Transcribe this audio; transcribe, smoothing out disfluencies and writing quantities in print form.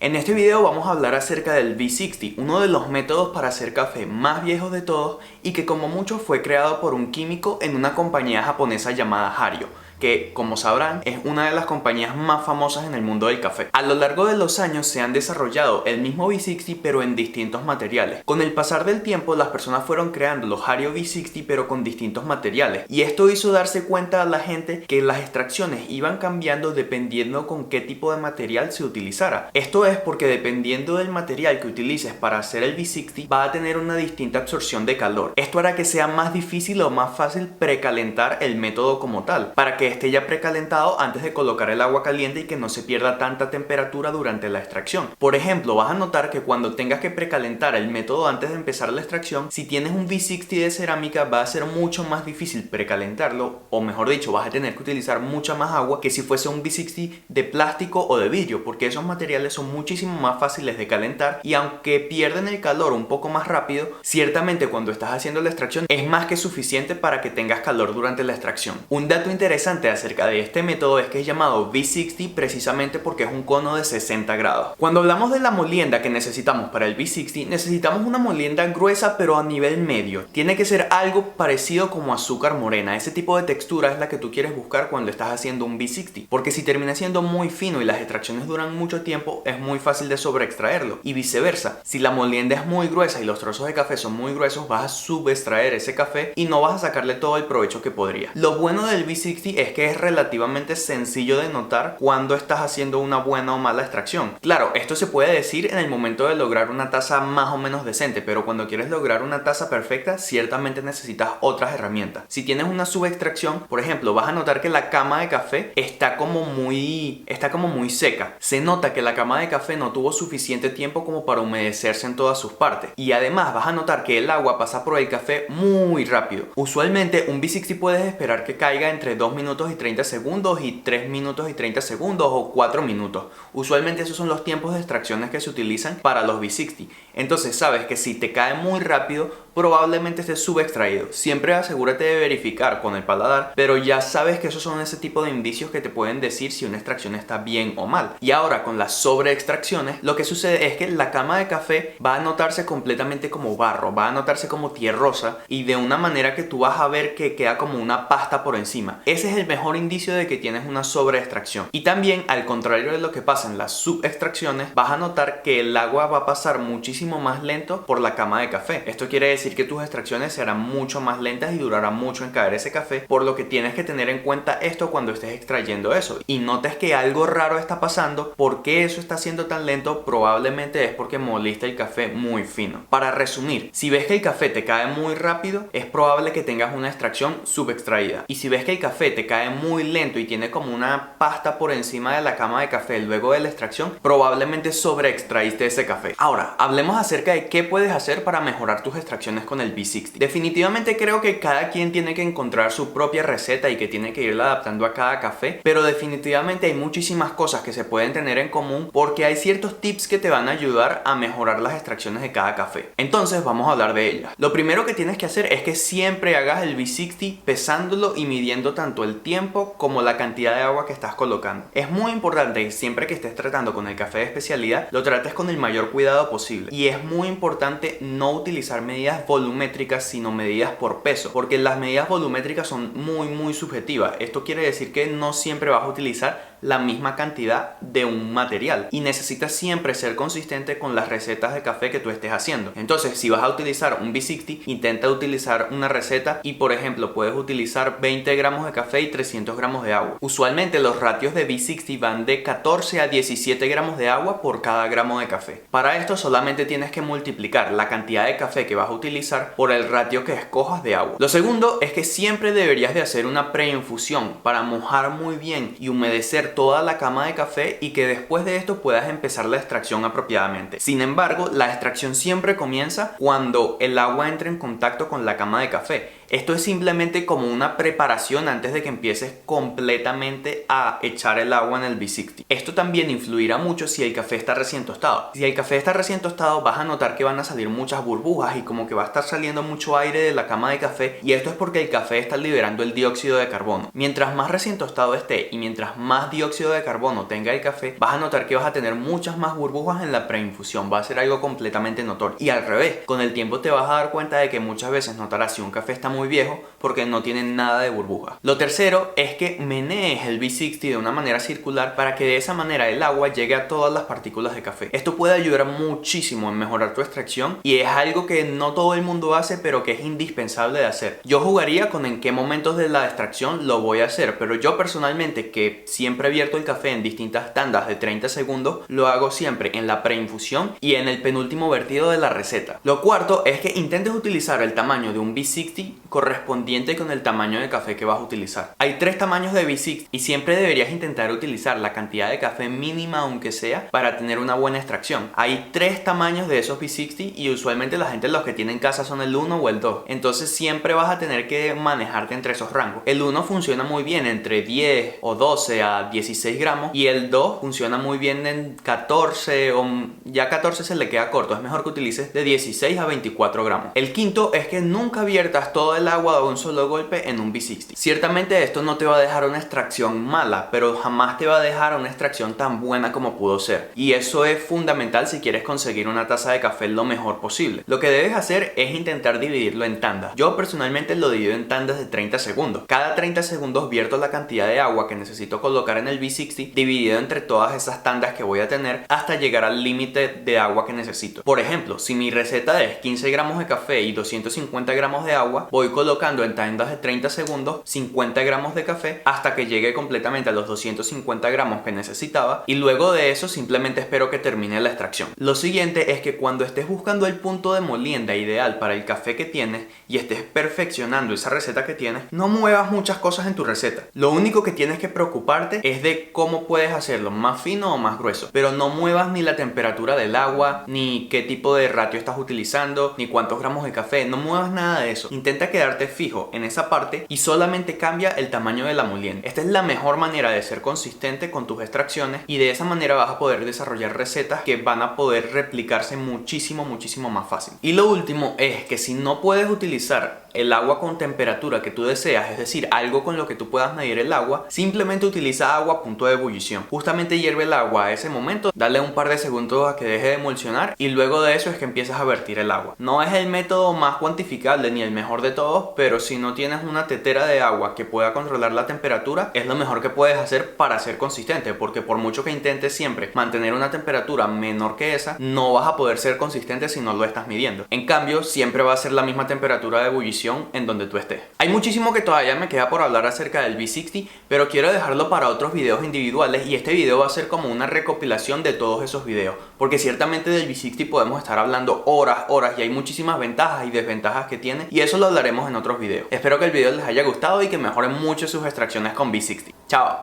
En este video vamos a hablar acerca del V60, uno de los métodos para hacer café más viejos de todos y que como mucho fue creado por un químico en una compañía japonesa llamada Hario, que como sabrán es una de las compañías más famosas en el mundo del café. A lo largo de los años se han desarrollado el mismo V60 pero en distintos materiales. Con el pasar del tiempo las personas fueron creando los Hario V60 pero con distintos materiales y esto hizo darse cuenta a la gente que las extracciones iban cambiando dependiendo con qué tipo de material se utilizara. Esto es porque dependiendo del material que utilices para hacer el V60 va a tener una distinta absorción de calor. Esto hará que sea más difícil o más fácil precalentar el método como tal, para que esté ya precalentado antes de colocar el agua caliente y que no se pierda tanta temperatura durante la extracción. Por ejemplo, vas a notar que cuando tengas que precalentar el método antes de empezar la extracción, si tienes un V60 de cerámica va a ser mucho más difícil precalentarlo, o mejor dicho, vas a tener que utilizar mucha más agua que si fuese un V60 de plástico o de vidrio, porque esos materiales son muchísimo más fáciles de calentar y aunque pierden el calor un poco más rápido, ciertamente cuando estás haciendo la extracción es más que suficiente para que tengas calor durante la extracción. Un dato interesante acerca de este método es que es llamado V60 precisamente porque es un cono de 60 grados. Cuando hablamos de la molienda que necesitamos para el V60, necesitamos una molienda gruesa pero a nivel medio. Tiene que ser algo parecido como azúcar morena. Ese tipo de textura es la que tú quieres buscar cuando estás haciendo un V60, porque si termina siendo muy fino y las extracciones duran mucho tiempo, es muy fácil de sobreextraerlo, y viceversa. Si la molienda es muy gruesa y los trozos de café son muy gruesos, vas a subextraer ese café y no vas a sacarle todo el provecho que podría. Lo bueno del V60 es que es relativamente sencillo de notar cuando estás haciendo una buena o mala extracción. Claro, esto se puede decir en el momento de lograr una taza más o menos decente, pero cuando quieres lograr una taza perfecta, ciertamente necesitas otras herramientas. Si tienes una subextracción, por ejemplo, vas a notar que la cama de café está como muy seca. Se nota que la cama de café no tuvo suficiente tiempo como para humedecerse en todas sus partes. Y además vas a notar que el agua pasa por el café muy rápido. Usualmente un V60 puedes esperar que caiga entre 2 minutos y 30 segundos y 3 minutos y 30 segundos o 4 minutos. Usualmente esos son los tiempos de extracciones que se utilizan para los V60. Entonces sabes que si te cae muy rápido, probablemente esté subextraído. Siempre asegúrate de verificar con el paladar, pero ya sabes que esos son ese tipo de indicios que te pueden decir si una extracción está bien o mal. Y ahora con las sobreextracciones, lo que sucede es que la cama de café va a notarse completamente como barro, va a notarse como tierrosa y de una manera que tú vas a ver que queda como una pasta por encima. Ese es el mejor indicio de que tienes una sobreextracción. Y también, al contrario de lo que pasa en las subextracciones, vas a notar que el agua va a pasar muchísimo más lento por la cama de café. Esto quiere decir que tus extracciones serán mucho más lentas y durará mucho en caer ese café, por lo que tienes que tener en cuenta esto cuando estés extrayendo eso. Y notes que algo raro está pasando. ¿Por qué eso está siendo tan lento? Probablemente es porque moliste el café muy fino. Para resumir, si ves que el café te cae muy rápido, es probable que tengas una extracción subextraída. Y si ves que el café te cae muy lento y tiene como una pasta por encima de la cama de café luego de la extracción, probablemente sobreextraíste ese café. Ahora, hablemos acerca de qué puedes hacer para mejorar tus extracciones con el V60. Definitivamente creo que cada quien tiene que encontrar su propia receta y que tiene que irla adaptando a cada café, pero definitivamente hay muchísimas cosas que se pueden tener en común porque hay ciertos tips que te van a ayudar a mejorar las extracciones de cada café. Entonces vamos a hablar de ellas. Lo primero que tienes que hacer es que siempre hagas el V60 pesándolo y midiendo tanto el tiempo como la cantidad de agua que estás colocando. Es muy importante que siempre que estés tratando con el café de especialidad lo trates con el mayor cuidado posible, y es muy importante no utilizar medidas volumétricas sino medidas por peso, porque las medidas volumétricas son muy subjetivas. Esto quiere decir que no siempre vas a utilizar la misma cantidad de un material y necesitas siempre ser consistente con las recetas de café que tú estés haciendo. Entonces, si vas a utilizar un V60, intenta utilizar una receta y por ejemplo puedes utilizar 20 gramos de café y 300 gramos de agua. Usualmente los ratios de V60 van de 14 a 17 gramos de agua por cada gramo de café. Para esto solamente tienes que multiplicar la cantidad de café que vas a utilizar por el ratio que escojas de agua. Lo segundo es que siempre deberías de hacer una preinfusión para mojar muy bien y humedecer toda la cama de café y que después de esto puedas empezar la extracción apropiadamente. Sin embargo, la extracción siempre comienza cuando el agua entra en contacto con la cama de café. Esto es simplemente como una preparación antes de que empieces completamente a echar el agua en el V60. Esto también influirá mucho si el café está recién tostado. Si el café está recién tostado, vas a notar que van a salir muchas burbujas y como que va a estar saliendo mucho aire de la cama de café, y esto es porque el café está liberando el dióxido de carbono. Mientras más recién tostado esté y mientras más dióxido de carbono tenga el café, vas a notar que vas a tener muchas más burbujas en la preinfusión. Va a ser algo completamente notorio. Y al revés, con el tiempo te vas a dar cuenta de que muchas veces notarás si un café está muy viejo porque no tiene nada de burbujas. Lo tercero es que menees el V60 de una manera circular para que de esa manera el agua llegue a todas las partículas de café. Esto puede ayudar muchísimo en mejorar tu extracción y es algo que no todo el mundo hace, pero que es indispensable de hacer. Yo jugaría con en qué momentos de la extracción lo voy a hacer, pero yo personalmente, que siempre vierto el café en distintas tandas de 30 segundos, lo hago siempre en la preinfusión y en el penúltimo vertido de la receta. Lo cuarto es que intentes utilizar el tamaño de un V60 correspondiente con el tamaño de café que vas a utilizar. Hay 3 tamaños de V60 y siempre deberías intentar utilizar la cantidad de café mínima, aunque sea, para tener una buena extracción. Hay 3 tamaños de esos V60 y usualmente la gente los que tiene en casa son el 1 o el 2. Entonces siempre vas a tener que manejarte entre esos rangos. El 1 funciona muy bien entre 10 o 12 a 16 gramos y el 2 funciona muy bien en 14 o ya 14 se le queda corto. Es mejor que utilices de 16 a 24 gramos. El quinto es que nunca viertas todo el agua de un solo golpe en un V60. Ciertamente esto no te va a dejar una extracción mala, pero jamás te va a dejar una extracción tan buena como pudo ser. Y eso es fundamental si quieres conseguir una taza de café lo mejor posible. Lo que debes hacer es intentar dividirlo en tandas. Yo personalmente lo divido en tandas de 30 segundos. Cada 30 segundos vierto la cantidad de agua que necesito colocar en el V60 dividido entre todas esas tandas que voy a tener hasta llegar al límite de agua que necesito. Por ejemplo, si mi receta es 15 gramos de café y 250 gramos de agua, voy colocando en tandas de 30 segundos 50 gramos de café hasta que llegue completamente a los 250 gramos que necesitaba, y luego de eso simplemente espero que termine la extracción. Lo siguiente es que cuando estés buscando el punto de molienda ideal para el café que tienes y estés perfeccionando esa receta que tienes, no muevas muchas cosas en tu receta. Lo único que tienes que preocuparte es de cómo puedes hacerlo más fino o más grueso, pero no muevas ni la temperatura del agua, ni qué tipo de ratio estás utilizando, ni cuántos gramos de café. No muevas nada de eso. Intenta quedarte fijo en esa parte y solamente cambia el tamaño de la molienda. Esta es la mejor manera de ser consistente con tus extracciones y de esa manera vas a poder desarrollar recetas que van a poder replicarse muchísimo más fácil. Y lo último es que si no puedes utilizar el agua con temperatura que tú deseas, es decir, algo con lo que tú puedas medir el agua, simplemente utiliza agua a punto de ebullición. Justamente hierve el agua a ese momento, dale un par de segundos a que deje de emulsionar y luego de eso es que empiezas a vertir el agua. No es el método más cuantificable ni el mejor de todos, pero si no tienes una tetera de agua que pueda controlar la temperatura, es lo mejor que puedes hacer para ser consistente, porque por mucho que intentes siempre mantener una temperatura menor que esa, no vas a poder ser consistente si no lo estás midiendo. En cambio, siempre va a ser la misma temperatura de ebullición en donde tú estés. Hay muchísimo que todavía me queda por hablar acerca del V60, pero quiero dejarlo para otros videos individuales y este video va a ser como una recopilación de todos esos videos, porque ciertamente del V60 podemos estar hablando horas y hay muchísimas ventajas y desventajas que tiene y eso lo hablaremos en otros videos. Espero que el video les haya gustado y que mejoren mucho sus extracciones con V60. Chao.